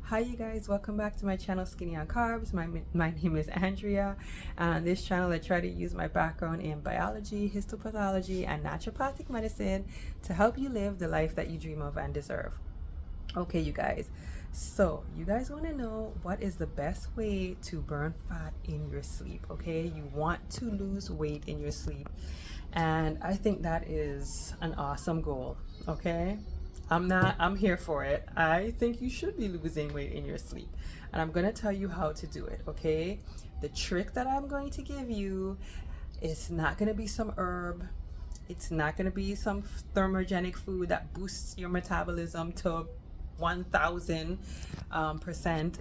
Hi you guys, welcome back to my channel Skinny on Carbs. My name is Andrea, and on this channel I try to use my background in biology, histopathology and naturopathic medicine to help you live the life that you dream of and deserve. Okay you guys, so you guys want to know what is the best way to burn fat in your sleep. Okay, you want to lose weight in your sleep, and I think that is an awesome goal. Okay, I'm here for it. I think you should be losing weight in your sleep, and I'm going to tell you how to do it. Okay, the trick that I'm going to give you is not going to be some herb. It's not going to be some thermogenic food that boosts your metabolism to 1000%.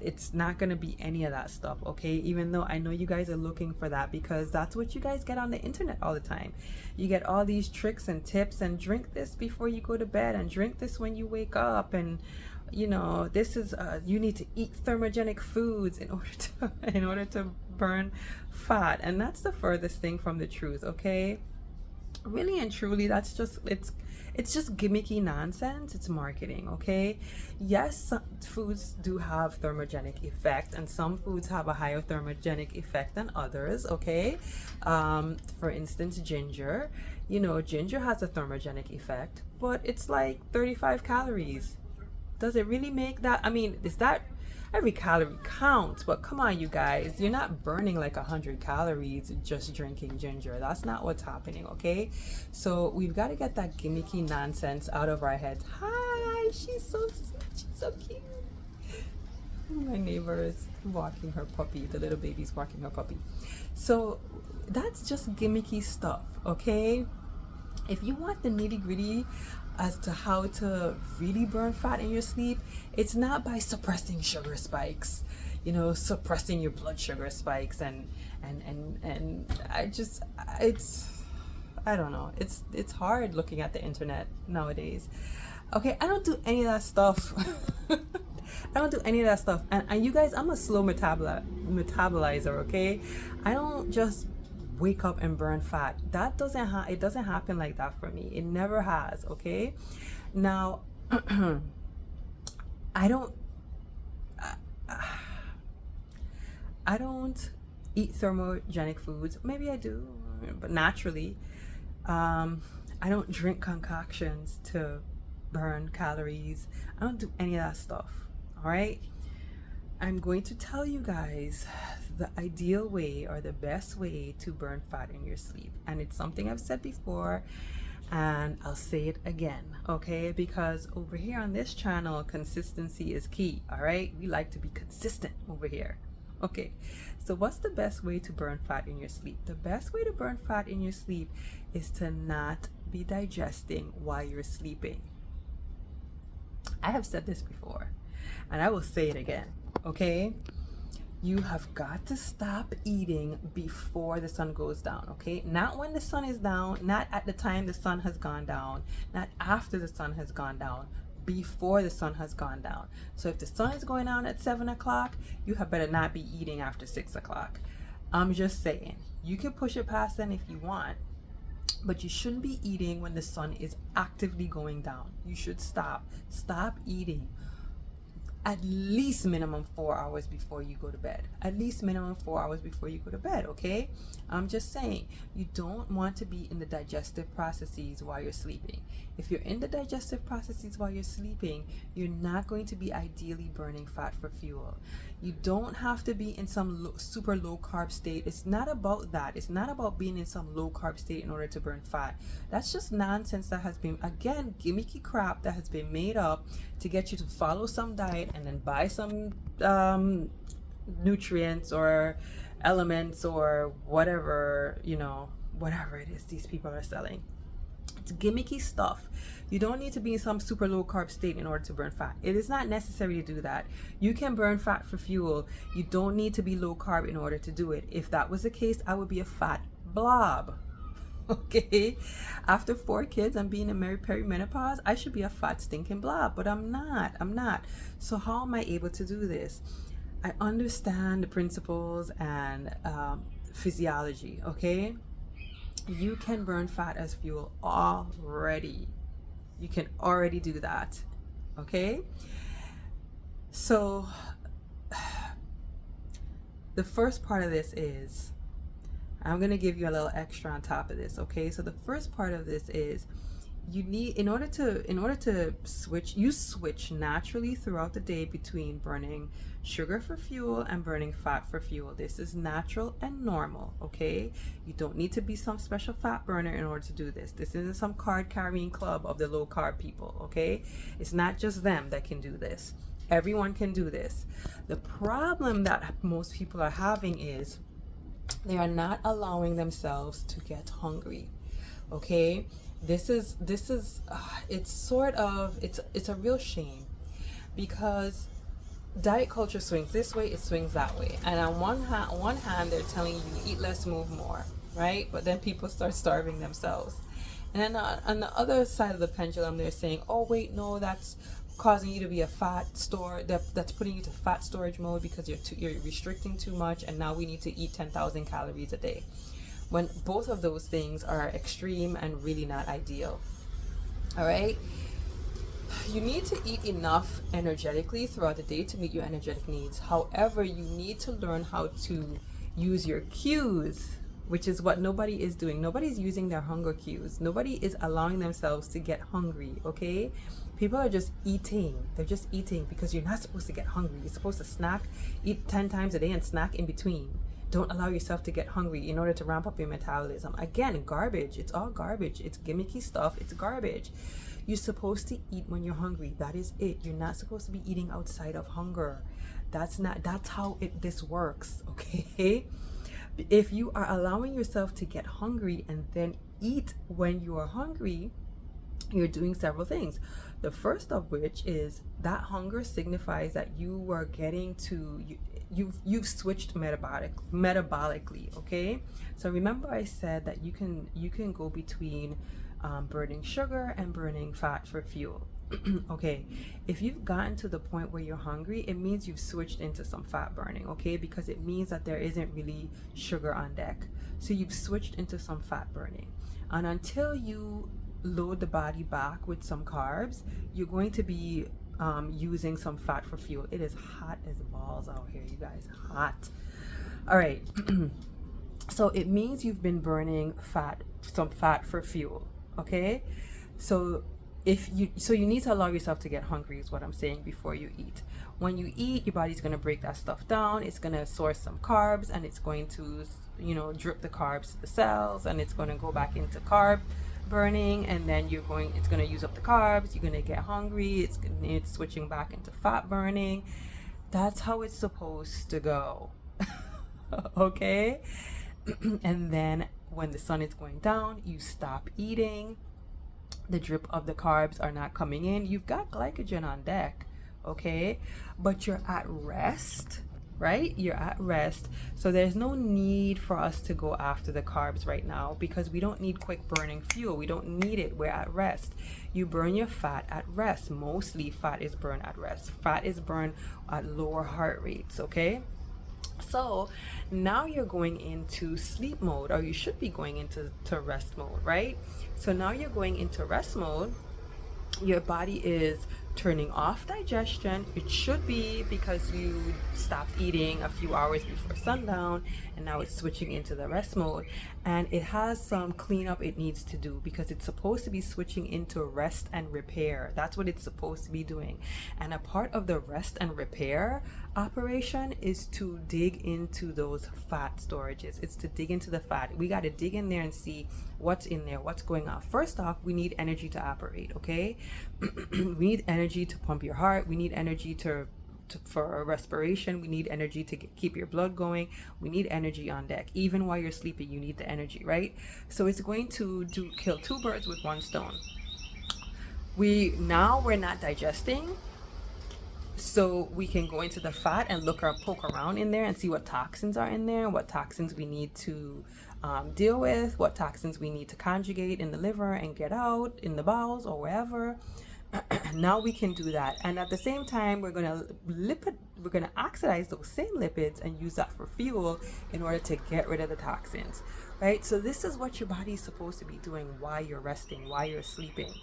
It's not going to be any of that stuff. Okay, even though I know you guys are looking for that, because that's what you guys get on the internet all the time. You get all these tricks and tips, and drink this before you go to bed, and drink this when you wake up, and you know, this is you need to eat thermogenic foods in order to burn fat. And that's the furthest thing from the truth. Okay, really and truly, that's just it's just gimmicky nonsense. It's marketing. Okay, yes, some foods do have thermogenic effect, and some foods have a higher thermogenic effect than others. Okay, for instance, ginger. You know, ginger has a thermogenic effect, but it's like 35 calories. Does it really make that? I mean, is that every calorie counts? But come on, you guys, you're not burning like 100 calories just drinking ginger. That's not what's happening. Okay, so we've got to get that gimmicky nonsense out of our heads. Hi, she's so sweet. She's so cute. My neighbor is walking her puppy. The little baby's walking her puppy. So that's just gimmicky stuff. Okay, if you want the nitty gritty as to how to really burn fat in your sleep, it's not by suppressing sugar spikes, you know, suppressing your blood sugar spikes, and I don't know, it's hard looking at the internet nowadays. Okay, I don't do any of that stuff. I don't do any of that stuff. And you guys, I'm a slow metabolizer. Okay, I don't just wake up and burn fat. That it doesn't happen like that for me. It never has. Okay, now I don't I don't eat thermogenic foods. Maybe I do, but naturally. I don't drink concoctions to burn calories. I don't do any of that stuff. All right, I'm going to tell you guys the ideal way, or the best way, to burn fat in your sleep. And it's something I've said before, and I'll say it again, okay? Because over here on this channel, consistency is key. All right, we like to be consistent over here. Okay, so what's the best way to burn fat in your sleep? The best way to burn fat in your sleep is to not be digesting while you're sleeping. I have said this before, and I will say it again. Okay, you have got to stop eating before the sun goes down. Okay, not when the sun is down, not at the time the sun has gone down, not after the sun has gone down, before the sun has gone down. So if the sun is going down at 7 o'clock, you have better not be eating after 6 o'clock. I'm just saying, you can push it past then if you want, but you shouldn't be eating when the sun is actively going down. You should stop eating at least minimum 4 hours before you go to bed. At least minimum 4 hours before you go to bed. Okay, I'm just saying, you don't want to be in the digestive processes while you're sleeping. If you're in the digestive processes while you're sleeping, you're not going to be ideally burning fat for fuel. You don't have to be in some super low carb state. It's not about that. It's not about being in some low carb state in order to burn fat. That's just nonsense that has been, again, gimmicky crap that has been made up to get you to follow some diet and then buy some nutrients or elements or whatever, you know, whatever it is these people are selling. It's gimmicky stuff. You don't need to be in some super low carb state in order to burn fat. It is not necessary to do that. You can burn fat for fuel. You don't need to be low carb in order to do it. If that was the case, I would be a fat blob. Okay, after 4 kids and being in perimenopause, I should be a fat stinking blob, but I'm not. So how am I able to do this? I understand the principles and physiology. Okay, you can burn fat as fuel already. You can already do that. Okay, So the first part of this is, I'm going to give you a little extra on top of this, okay? So the first part of this is, you need, in order to switch, you switch naturally throughout the day between burning sugar for fuel and burning fat for fuel. This is natural and normal, okay? You don't need to be some special fat burner in order to do this. This isn't some card carrying club of the low carb people, okay? It's not just them that can do this. Everyone can do this. The problem that most people are having is they are not allowing themselves to get hungry, okay? This is it's a real shame, because diet culture swings this way, it swings that way, and on one hand they're telling you eat less, move more, right? But then people start starving themselves, and then on the other side of the pendulum they're saying, oh wait, no, that's causing you to be a fat store, that's putting you to fat storage mode because you're restricting too much, and now we need to eat 10,000 calories a day, when both of those things are extreme and really not ideal. All right, you need to eat enough energetically throughout the day to meet your energetic needs. However, you need to learn how to use your cues, which is what nobody is doing. Nobody's using their hunger cues. Nobody is allowing themselves to get hungry, okay? People are just eating. They're just eating because you're not supposed to get hungry. You're supposed to snack, eat 10 times a day and snack in between. Don't allow yourself to get hungry in order to ramp up your metabolism. Again, garbage. It's all garbage. It's gimmicky stuff. It's garbage. You're supposed to eat when you're hungry. That is it. You're not supposed to be eating outside of hunger. That's how this works, okay? If you are allowing yourself to get hungry and then eat when you are hungry, you're doing several things. The first of which is that hunger signifies that you were getting to you've switched metabolically, okay? So remember I said that you can go between burning sugar and burning fat for fuel. Okay, if you've gotten to the point where you're hungry, it means you've switched into some fat burning, okay? Because it means that there isn't really sugar on deck. So you've switched into some fat burning. And until you load the body back with some carbs, you're going to be using some fat for fuel. It is hot as balls out here, you guys. Hot. All right. So it means you've been burning some fat for fuel, okay? So you need to allow yourself to get hungry, is what I'm saying, before you eat. When you eat, your body's going to break that stuff down. It's going to source some carbs, and it's going to drip the carbs to the cells, and it's going to go back into carb burning, and then it's going to use up the carbs. You're going to get hungry. It's switching back into fat burning. That's how it's supposed to go. Okay? And then when the sun is going down, you stop eating. The drip of the carbs are not coming in. You've got glycogen on deck, okay? But you're at rest, right? You're at rest. So there's no need for us to go after the carbs right now, because we don't need quick burning fuel. We don't need it. We're at rest. You burn your fat at rest. Mostly fat is burned at rest. Fat is burned at lower heart rates, okay? So now you're going into sleep mode, or you should be going into rest mode, right? So now you're going into rest mode. Your body is turning off digestion. It should be, because you stopped eating a few hours before sundown, and now it's switching into the rest mode, and it has some cleanup it needs to do, because it's supposed to be switching into rest and repair. That's what it's supposed to be doing. And a part of the rest and repair operation is to dig into those fat storages. It's to dig into the fat. We got to dig in there and see what's in there, what's going on. First off, we need energy to operate, okay? We need energy to pump your heart. We need energy for respiration. We need energy to keep your blood going. We need energy on deck. Even while you're sleeping, you need the energy, right? So it's going to kill two birds with one stone. We're not digesting, so we can go into the fat and poke around in there and see what toxins are in there, what toxins we need to deal with, what toxins we need to conjugate in the liver and get out in the bowels or wherever. Now we can do that, and at the same time we're gonna oxidize those same lipids and use that for fuel in order to get rid of the toxins, right? So this is what your body is supposed to be doing while you're resting, while you're sleeping.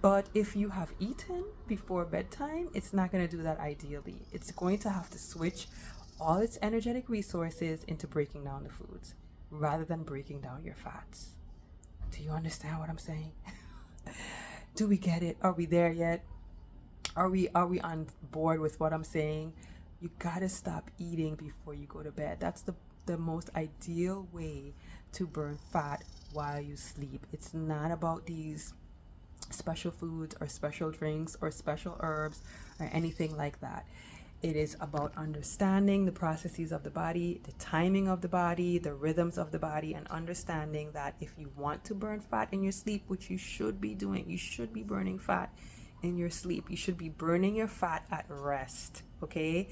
But if you have eaten before bedtime, it's not going to do that ideally. It's going to have to switch all its energetic resources into breaking down the foods rather than breaking down your fats. Do you understand what I'm saying? Do we get it? Are we there yet? Are we on board with what I'm saying? You gotta stop eating before you go to bed. That's the most ideal way to burn fat while you sleep. It's not about these special foods or special drinks or special herbs or anything like that. It is about understanding the processes of the body, the timing of the body, the rhythms of the body, and understanding that if you want to burn fat in your sleep, which you should be doing, you should be burning fat in your sleep. You should be burning your fat at rest, okay?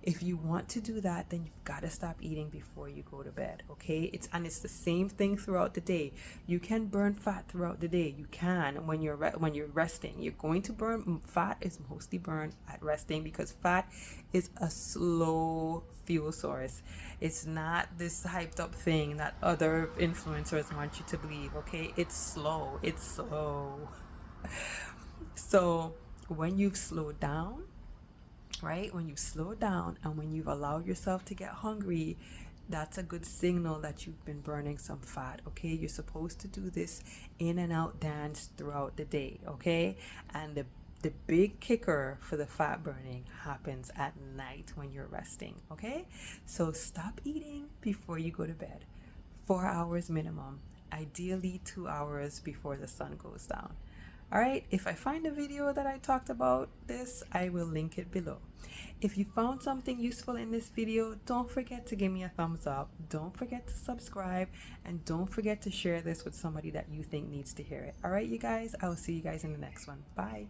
If you want to do that, then you've got to stop eating before you go to bed, okay? It's the same thing throughout the day. You can burn fat throughout the day. You can when you're resting. You're going to burn fat is mostly burned at resting because fat is a slow fuel source. It's not this hyped up thing that other influencers want you to believe, okay? It's slow. It's slow. So, when you've slowed down, right? When you slow down and when you've allowed yourself to get hungry, that's a good signal that you've been burning some fat, okay? You're supposed to do this in and out dance throughout the day, okay? And the big kicker for the fat burning happens at night when you're resting, okay? So stop eating before you go to bed. 4 hours minimum, ideally 2 hours before the sun goes down. All right, if I find a video that I talked about this, I will link it below. If you found something useful in this video, don't forget to give me a thumbs up. Don't forget to subscribe, and don't forget to share this with somebody that you think needs to hear it. All right, you guys, I will see you guys in the next one. Bye.